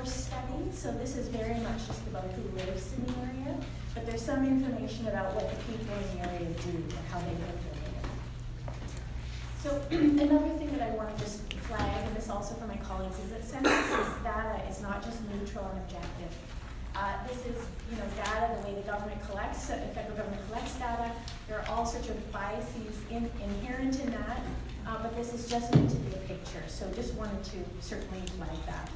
workforce study, so this is very much just about who lives in the area, but there's some information about what the people in the area do and how they live their life. So another thing that I want to just flag, and this also for my colleagues, is that census data is not just neutral and objective. This is, data, the way the government collects, the federal government collects data. There are all sorts of biases inherent in that, but this is just meant to be a picture. So just wanted to certainly flag that.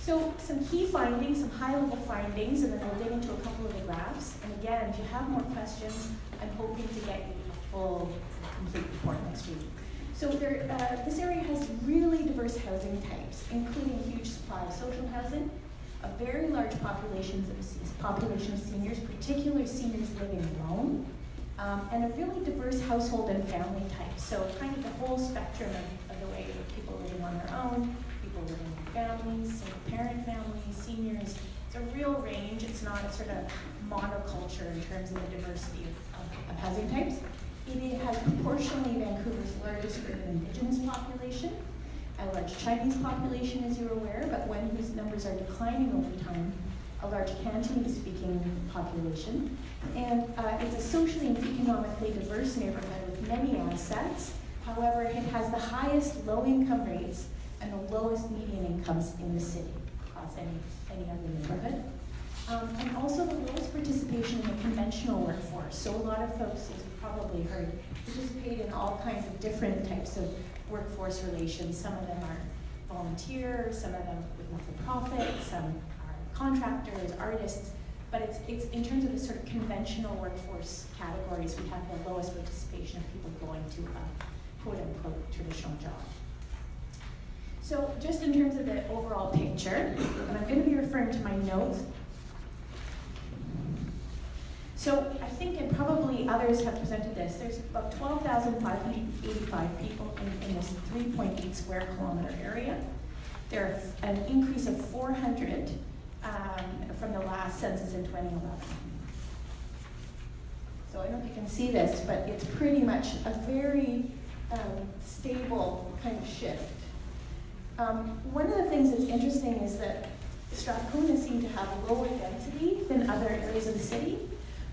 So some key findings, some high-level findings, and then we'll dig into a couple of the graphs. And again, if you have more questions, I'm hoping to get you a full, complete report next week. So this area has really diverse housing types, including a huge supply of social housing, a very large population of seniors, particularly seniors living alone, and a really diverse household and family type. So kind of the whole spectrum of the way that people living on their own, people living in families, single-parent families, seniors. It's a real range. It's not a sort of monoculture in terms of the diversity of housing types. It has proportionally Vancouver's largest urban Indigenous population, a large Chinese population, as you're aware, but one whose numbers are declining over time, a large Cantonese-speaking population, and it's a socially and economically diverse neighborhood with many assets. However, it has the highest low-income rates and the lowest median incomes in the city across any other neighborhood. And also the lowest participation in the conventional workforce. So a lot of folks, as you've probably heard, participate in all kinds of different types of workforce relations. Some of them are volunteer, some of them with not-for-profit, some are contractors, artists. But it's in terms of the sort of conventional workforce categories, we have the lowest participation of people going to a quote-unquote traditional job. So just in terms of the overall picture, and I'm going to be referring to my notes. So I think, and probably others have presented this, there's about 12,585 people in this 3.8 square kilometer area. There's an increase of 400 from the last census in 2011. So I don't know if you can see this, but it's pretty much a very stable kind of shift. One of the things that's interesting is that Strathcona seem to have lower density than other areas of the city.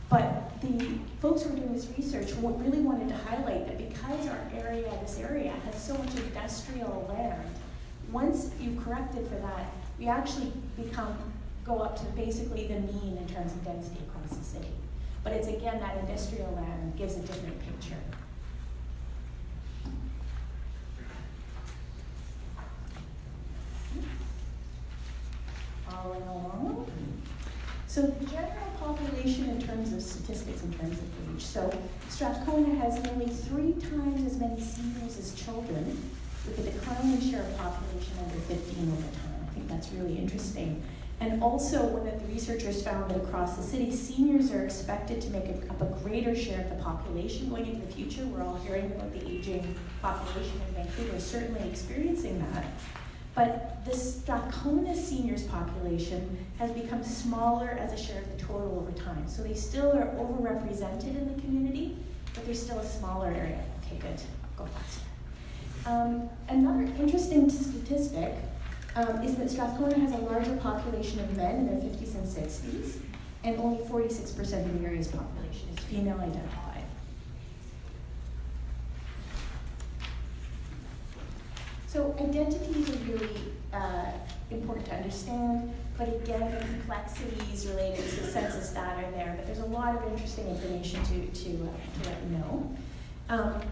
But the folks who are doing this research really wanted to highlight that because this area has so much industrial land, once you've corrected for that, we actually go up to basically the mean in terms of density across the city. But it's again, that industrial land gives a different picture. Following along. So the general population in terms of statistics, in terms of age. So Strathcona has nearly 3 times as many seniors as children, with a declining share of population under 15 over time. I think that's really interesting. And also, one of the researchers found that across the city, seniors are expected to make up a greater share of the population going into the future. We're all hearing about the aging population in Vancouver, certainly experiencing that. But the Strathcona seniors population has become smaller as a share of the total over time. So they still are overrepresented in the community, but they're still a smaller area. Okay, good, go faster. Another interesting statistic is that Strathcona has a larger population of men in their 50s and 60s, and only 46% of the area's population is female identified. So identities are really important to understand, but again, the complexities related to the census data are there, but there's a lot of interesting information to let you know.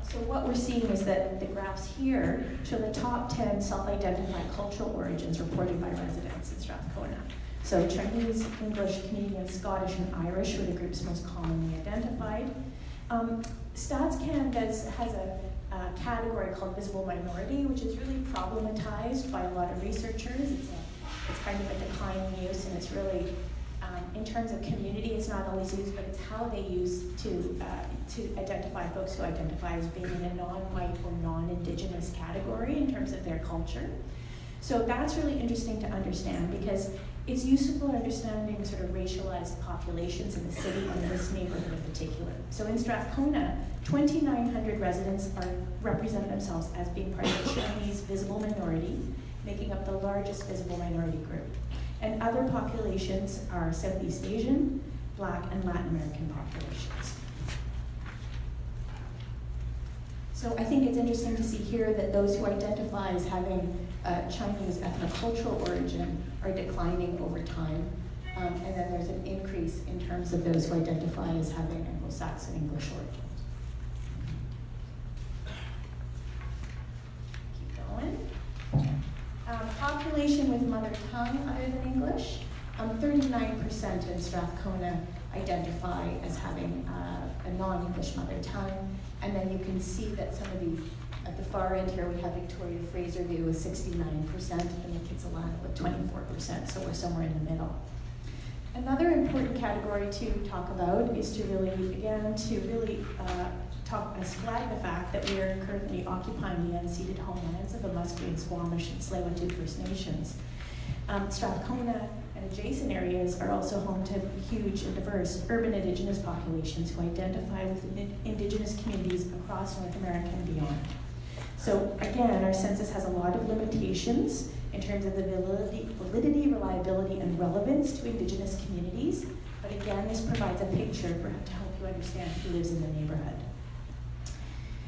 So what we're seeing is that the graphs here show the top 10 self-identified cultural origins reported by residents in Strathcona. So Chinese, English, Canadian, Scottish, and Irish were the groups most commonly identified. Stats Canada has a category called visible minority, which is really problematized by a lot of researchers. It's kind of a declining use, and it's really, in terms of community, it's not always used, but it's how they use to identify folks who identify as being in a non-white or non-Indigenous category in terms of their culture. So that's really interesting to understand because it's useful in understanding sort of racialized populations in the city and in this neighborhood in particular. So in Strathcona, 2,900 residents represent themselves as being part of the Chinese visible minority, making up the largest visible minority group. And other populations are Southeast Asian, Black, and Latin American populations. So I think it's interesting to see here that those who identify as having Chinese ethnocultural origin are declining over time. And then there's an increase in terms of those who identify as having Anglo-Saxon English origins. Keep going. Population with mother tongue other than English, 39% in Strathcona identify as having a non-English mother tongue. And then you can see that some of the, at the far end here, we have Victoria Fraser View with 69% and the Kitsilano with 24%, so we're somewhere in the middle. Another important category to talk about is to really, again, flag the fact that we are currently occupying the unceded homelands of the Musqueam, Squamish, and Tsleil-Waututh First Nations. Strathcona and adjacent areas are also home to huge and diverse urban Indigenous populations who identify with Indigenous communities across North America and beyond. So again, our census has a lot of limitations in terms of the validity, reliability, and relevance to Indigenous communities. But again, this provides a picture to help you understand who lives in the neighborhood.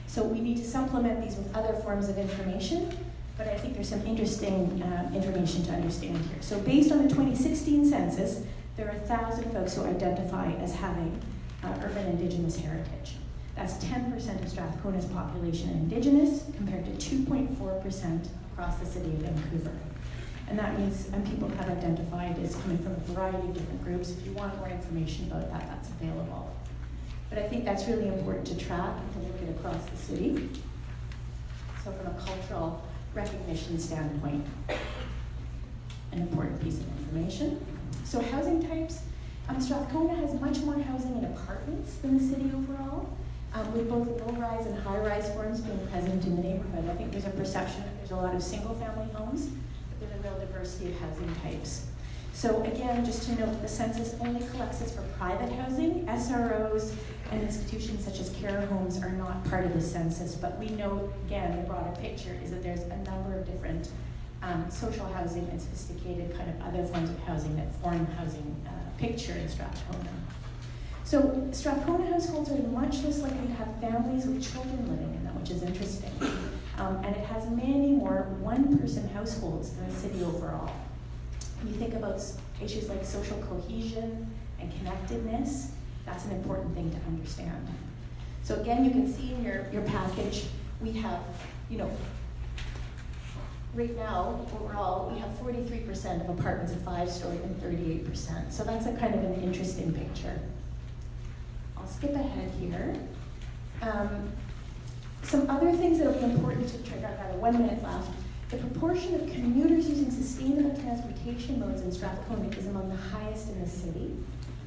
So we need to supplement these with other forms of information, but I think there's some interesting information to understand here. So based on the 2016 census, there are 1,000 folks who identify as having urban Indigenous heritage. That's 10% of Strathcona's population Indigenous, compared to 2.4% across the city of Vancouver. And that means people have identified as coming from a variety of different groups. If you want more information about that, that's available. But I think that's really important to track and to look at across the city. So from a cultural recognition standpoint, an important piece of information. So housing types, Strathcona has much more housing in apartments than the city overall, with both low-rise and high-rise forms being present in the neighborhood. I think there's a perception that there's a lot of single-family homes, but there's a real diversity of housing types. So again, just to note, the census only collects this for private housing. SROs and institutions such as care homes are not part of the census, but we know, again, the broader picture is that there's a number of different social housing and sophisticated kind of other forms of housing that form housing picture in Strathcona. So Strathcona households are much less likely to have families with children living in them, which is interesting. And it has many more one-person households than the city overall. When you think about issues like social cohesion and connectedness, that's an important thing to understand. So again, you can see in your package, we have, right now, overall, we have 43% of apartments at 5-story and 38%. So that's a kind of an interesting picture. I'll skip ahead here. Some other things that are important to check out, I've got 1 minute left. The proportion of commuters using sustainable transportation modes in Strathcona is among the highest in the city.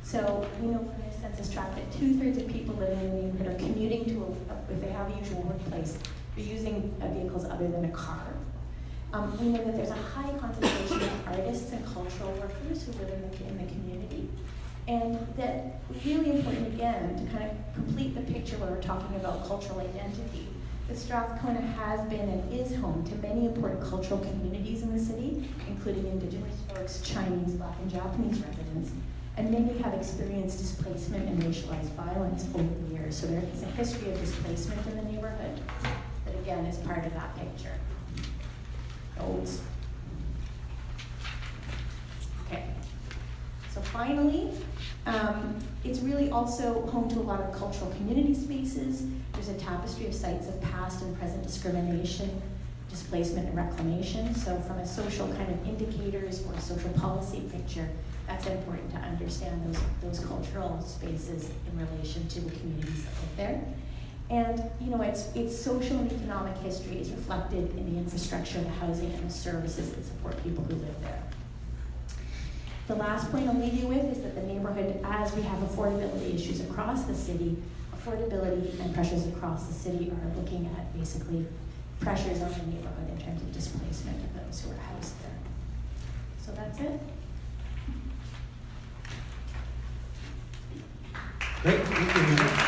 So we know from the census tract that 2/3 of people living in the neighborhood are commuting to, if they have a usual workplace, they're using vehicles other than a car. We know that there's a high concentration of artists and cultural workers who live in the community. And that really important, again, to kind of complete the picture where we're talking about cultural identity, that Strathcona has been and is home to many important cultural communities in the city, including Indigenous folks, Chinese, Black, and Japanese residents. And many have experienced displacement and racialized violence over the years. So there is a history of displacement in the neighborhood that, again, is part of that picture. Those. Okay. So finally, it's really also home to a lot of cultural community spaces. There's a tapestry of sites of past and present discrimination, displacement, and reclamation. So from a social kind of indicators or a social policy picture, that's important to understand those cultural spaces in relation to the communities that live there. And its social and economic history is reflected in the infrastructure, the housing, and the services that support people who live there. The last point I'll leave you with is that the neighborhood, as we have affordability issues across the city, affordability and pressures across the city are looking at basically pressures on the neighborhood in terms of displacement of those who are housed there. So that's it. Great, thank you.